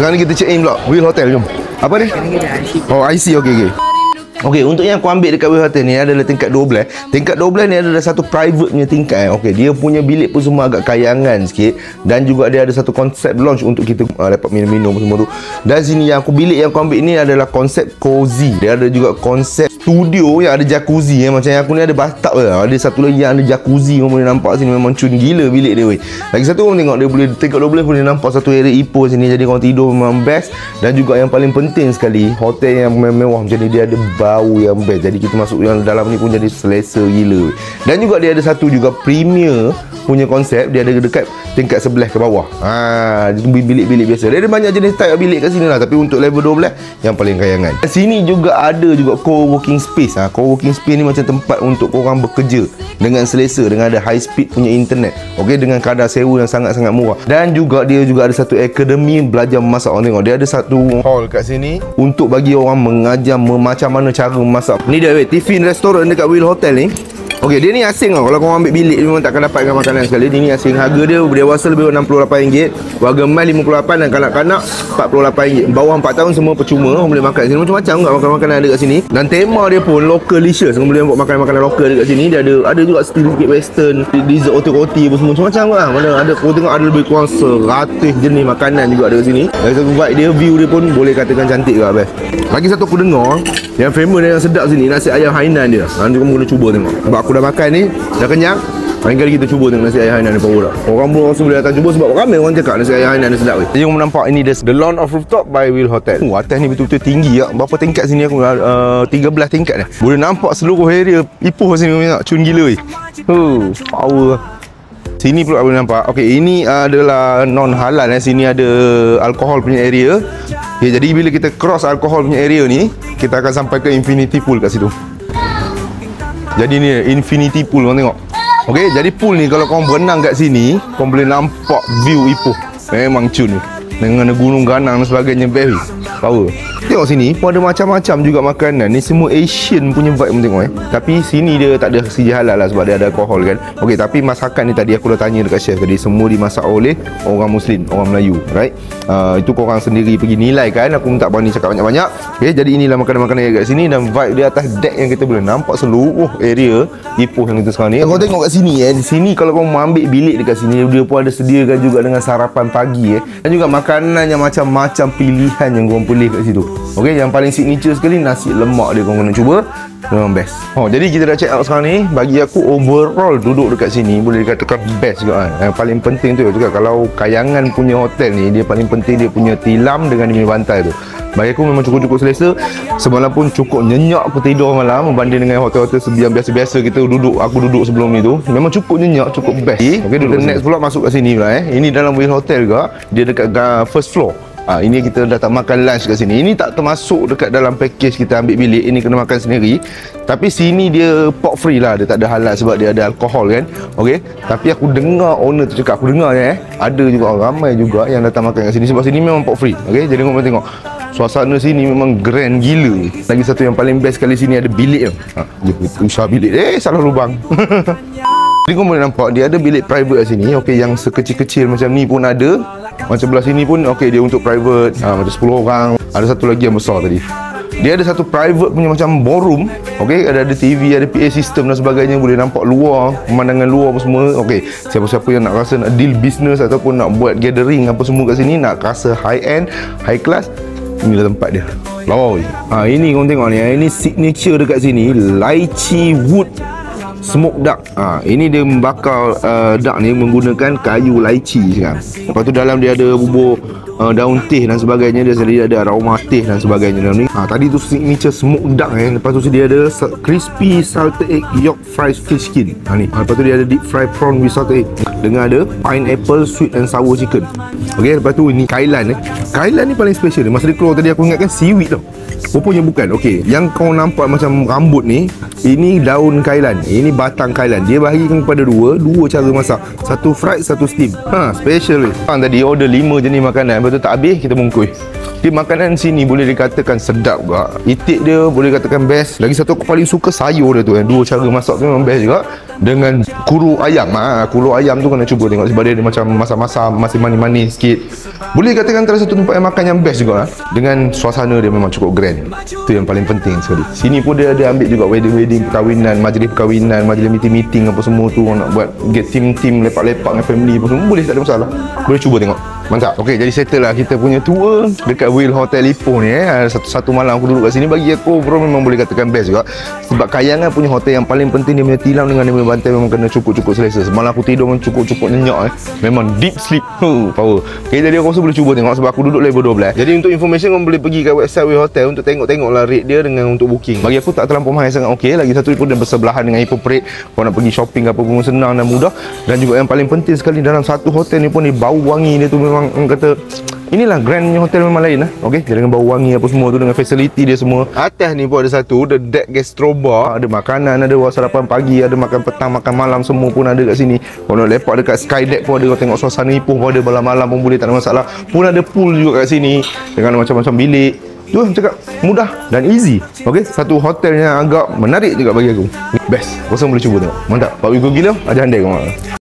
Sekarang ni kita check in pula Will Hotel, jom. Apa ni? Oh, IC, okey. Okey, untuk yang aku ambil dekat Will Hotel ni adalah tingkat 12. Tingkat 12 ni adalah satu private punya tingkat. Okey, dia punya bilik pun semua agak kayangan sikit, dan juga dia ada satu konsep lounge untuk kita dapat minum-minum semua tu. Dan sini yang bilik yang aku ambil ni adalah konsep cozy. Dia ada juga konsep studio yang ada jacuzzi macam yang aku ni ada bathtub lah. Ada satu lagi yang ada jacuzzi, kau boleh nampak sini, memang cun gila bilik dia weh. Lagi satu kau tengok dia boleh tingkat 12 boleh nampak satu area Ipoh sini, jadi kau tidur memang best. Dan juga yang paling penting sekali, hotel yang mewah macam ni dia ada bau yang best. Jadi kita masuk yang dalam ni pun jadi selesa gila. Dan juga dia ada satu juga premier punya konsep, dia ada dekat tingkat sebelah ke bawah. Itu bilik-bilik biasa. Dia ada banyak jenis type bilik kat sini lah, tapi untuk level 12 yang paling kayangan. Sini juga ada juga co-working space. Co-working space ni macam tempat untuk korang bekerja dengan selesa, dengan ada high speed punya internet. Okey, dengan kadar sewa yang sangat-sangat murah. Dan juga dia juga ada satu akademi belajar memasak. Orang tengok dia ada satu hall kat sini untuk bagi orang mengajar macam mana cara memasak. Ni dia Tiffin Restaurant dekat Will Hotel ni. Okey, dia ni asing tau. Kalau kau ambil bilik, memang takkan dapatkan makanan sekali. Dia ni asing. Harga dia dewasa lebih RM68, warga emas RM58, dan kanak-kanak RM48. Bawah 4 tahun semua percuma. Kau boleh makan sini macam-macam enggak makan-makanan ada kat sini. Dan tema dia pun localicious. Kau boleh buat makan-makanan lokal dekat sini. Dia ada juga sikit western, dessert, roti-roti apa semua macam-macam lah. Mana ada, kau tengok ada lebih kurang 100 jenis makanan juga ada kat sini. Dari satu vibe dia, view dia pun boleh katakan cantik ke best. Lagi satu aku dengar yang famous dan yang sedap sini, nasi ayam Hainan dia. Nanti kamu boleh cuba tengok. Sebab aku dah makan ni, dah kenyang. Lain kali kita cuba tengok nasi ayam Hainan ni power tak. Orang pun rasa boleh datang cuba sebab ramai orang cakap nasi ayam Hainan ni sedap. Jadi kamu nampak ini dia, the lawn of rooftop by Will Hotel. Atas ni betul-betul tinggi ya. Berapa tingkat sini aku 13 tingkat dah. Boleh nampak seluruh area Ipoh sini, nak cun gila weh. Power. Sini pula boleh nampak. Okey, ini adalah non halal. Sini ada alkohol punya area. Okay, jadi bila kita cross alkohol punya area ni, kita akan sampai ke infinity pool kat situ. Jadi ni infinity pool, kau tengok. Okey, jadi pool ni kalau kau berenang kat sini, kau boleh nampak view Ipoh. Memang cun ni. Dengan gunung ganang dan sebagainya, baby. Power. Tengok sini pun ada macam-macam juga makanan. Ni semua Asian punya vibe tengok Tapi sini dia tak ada sijil halal lah sebab dia ada alkohol kan. Okey, tapi masakan ni tadi aku dah tanya dekat chef tadi, semua dimasak oleh orang Muslim, orang Melayu, right? Itu korang sendiri pergi nilai kan. Aku minta Bani cakap banyak-banyak. Okey, jadi inilah makanan-makanan yang kat sini, dan vibe dia atas deck yang kita boleh nampak seluruh area Ipoh yang kita sekarang ni. Kau tengok kat sini di sini kalau kau mau ambil bilik dekat sini, dia pun ada sediakan juga dengan sarapan pagi dan juga makanan yang macam-macam pilihan yang korang boleh kat situ. Okey, yang paling signature sekali nasi lemak dia, korang kena cuba. Memang best. Jadi kita dah check out sekarang ni. Bagi aku overall duduk dekat sini boleh dikatakan best juga kan. Yang paling penting tu juga, kalau kayangan punya hotel ni, dia paling penting dia punya tilam dengan dia punya bantal tu. Bagi aku memang cukup-cukup selesa. Semalam pun cukup nyenyak aku tidur malam berbanding dengan hotel-hotel yang biasa-biasa kita duduk. Aku duduk sebelum ni tu memang cukup nyenyak, cukup best. Okey, duduk next pula masuk kat sini pula Ini dalam Will Hotel juga. Dia dekat first floor. Ini kita dah tak makan lunch kat sini. Ini tak termasuk dekat dalam package kita ambil bilik. Ini kena makan sendiri. Tapi sini dia pork free lah. Dia tak ada halal sebab dia ada alkohol kan. Okey. Tapi aku dengar owner tu cakap, aku dengar ada juga orang ramai juga yang datang makan kat sini sebab sini memang pork free. Okey. Jadi korang tengok. Suasana sini memang grand gila. Lagi satu yang paling best kali sini ada bilik usaha bilik. Salah lubang. Jadi kau boleh nampak dia ada bilik private kat sini. Okey, yang sekecil-kecil macam ni pun ada. Macam sebelah sini pun okey, dia untuk private. Macam 10 orang. Ada satu lagi yang besar tadi. Dia ada satu private punya macam ballroom. Okey, ada TV, ada PA system dan sebagainya. Boleh nampak luar, pemandangan luar apa semua. Okey, siapa-siapa yang nak rasa nak deal business ataupun nak buat gathering apa semua kat sini, nak rasa high end, high class, inilah tempat dia. Lawa. Ini kau tengok ni. Ini signature dekat sini, lychee wood smoke duck. Ini dia membakar duck ni menggunakan kayu lychee sekarang. Lepas tu dalam dia ada bubur daun teh dan sebagainya. Dia sendiri ada aroma teh dan sebagainya dalam ni. Tadi tu signature smoke duck Lepas tu dia ada crispy salted egg yolk fried fish skin. Ni. Lepas tu dia ada deep fried prawn with salted egg. Dengan ada pineapple sweet and sour chicken. Okey, lepas tu ini kailan Kailan ni paling special. Masa dia keluar tadi aku ingatkan seaweed tau. Rupanya bukan. Okey, yang kau nampak macam rambut ni, ini daun kailan. Ini batang kailan. Dia bahagikan kepada dua cara masak. Satu fried, satu steam. Special weh. Tadi order 5 jenis makanan. Lepas tu tak habis, kita bungkus. Jadi makanan sini boleh dikatakan sedap juga. Itik dia boleh dikatakan best. Lagi satu aku paling suka sayur dia tu. Dua cara masak tu memang best juga. dengan kuru ayam. Kuru ayam tu kena cuba tengok sebab dia macam masam-masam, masih manis-manis sikit. Boleh katakan antara satu tempat yang makan yang best juga dengan suasana dia memang cukup grand. Itu yang paling penting sekali. Sini pun dia ada ambil juga wedding perkahwinan, majlis perkahwinan, majlis meeting apa semua tu, nak buat get team lepak-lepak dengan family apa semua boleh, tak ada masalah. Boleh cuba tengok. Mantap. Okey, jadi settle lah kita punya tour dekat Whale Hotel Ipoh ni. Satu malam aku duduk kat sini, bagi aku bro memang boleh katakan best juga. Sebab Kayangan punya hotel yang paling penting, dia punya tilam dengan dia punya bantai memang kena cukup-cukup selesa. Semalam aku tidur memang cukup-cukup nyenyak memang deep sleep. Power. Okey, jadi aku rasa boleh cuba tengok sebab aku duduk level 12. Jadi untuk information kau boleh pergi kat website Whale Hotel untuk tengok-tengoklah rate dia dengan untuk booking. Bagi aku tak terlampau mahal, sangat okey. Lagi satu pun dia bersebelahan dengan Ipoh Parade. Kau nak pergi shopping apa pun senang dan mudah. Dan juga yang paling penting sekali, dalam satu hotel ni pun ni bau wangi dia tu memang orang kata inilah grandnya hotel memang lain lah. Okey, dengan bau wangi apa semua tu, dengan facility dia semua. Atas ni pun ada satu, the deck gastro bar, ada makanan, ada sarapan pagi, ada makan petang, makan malam, semua pun ada kat sini. Kalau lepak dekat sky deck pun ada, kau tengok suasana Ipoh pun ada, malam-malam pun boleh, tak ada masalah. Pun ada pool juga kat sini dengan macam-macam bilik. Tu cakap mudah dan easy. Okey, satu hotel yang agak menarik juga bagi aku. Best. Kau boleh cuba tengok. Mantap. Pak Wigo gila, ada handai kau.